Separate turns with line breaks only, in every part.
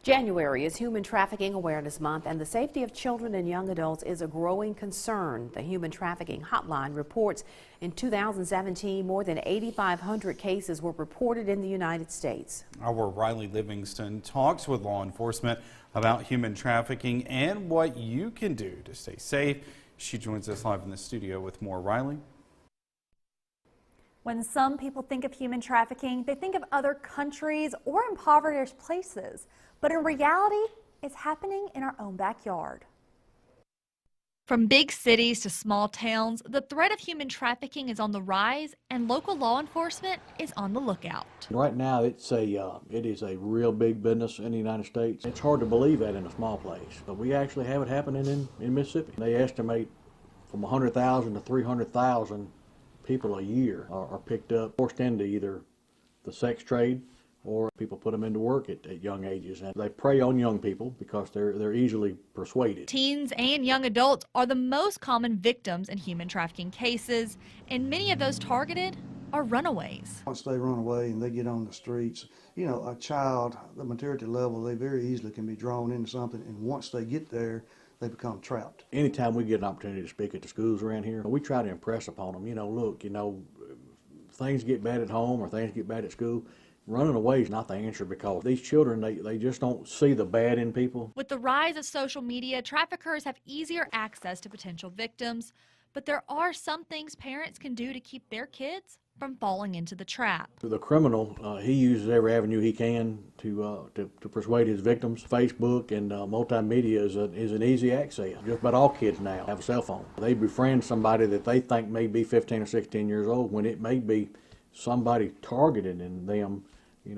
January is Human Trafficking Awareness Month, and the safety of children and young adults is a growing concern. The Human Trafficking Hotline reports in 2017, more than 8,500 cases were reported in the United States.
Our Riley Livingston talks with law enforcement about human trafficking and what you can do to stay safe. She joins us live in the studio with more. Riley?
When some people think of human trafficking, they think of other countries or impoverished places. But in reality, it's happening in our own backyard.
From big cities to small towns, the threat of human trafficking is on the rise, and local law enforcement is on the lookout.
Right now, it is a real big business in the United States. It's hard to believe that in a small place, but we actually have it happening in Mississippi. They estimate from 100,000 to 300,000 people a year are picked up, forced into either the sex trade, or people put them into work at young ages, and they prey on young people because they're easily persuaded.
Teens and young adults are the most common victims in human trafficking cases, and many of those targeted are runaways.
Once they run away and they get on the streets, you know, a child, the maturity level, they very easily can be drawn into something, and once they get there, they become trapped. Anytime
we get an opportunity to speak at the schools around here, we try to impress upon them, look, things get bad at home or things get bad at school. Running away is not the answer, because these children, they just don't see the bad in people.
With the rise of social media, traffickers have easier access to potential victims, but there are some things parents can do to keep their kids from falling into the trap.
The criminal, he uses every avenue he can to persuade his victims. Facebook and multimedia is an easy access. Just about all kids now have a cell phone. They befriend somebody that they think may be 15 or 16 years old when it may be somebody targeted in them,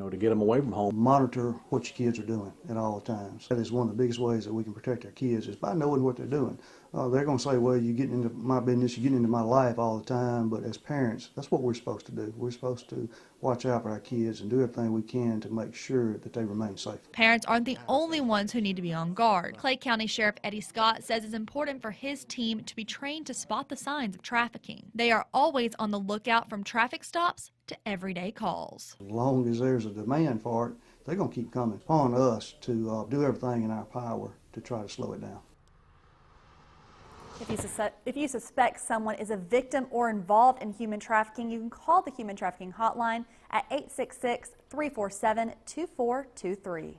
to get them away from home.
Monitor what your kids are doing at all times. That is one of the biggest ways that we can protect our kids, is by knowing what they're doing. They're going to say, well, you're getting into my business, you're getting into my life all the time, but as parents, that's what we're supposed to do. We're supposed to watch out for our kids and do everything we can to make sure that they remain safe.
Parents aren't the only ones who need to be on guard. Clay County Sheriff Eddie Scott says it's important for his team to be trained to spot the signs of trafficking. They are always on the lookout, from traffic stops to everyday calls.
As long as there's a demand for it, they're going to keep coming. It's upon us to do everything in our power to try to slow it down.
If you suspect someone is a victim or involved in human trafficking, you can call the Human Trafficking Hotline at 866-347-2423.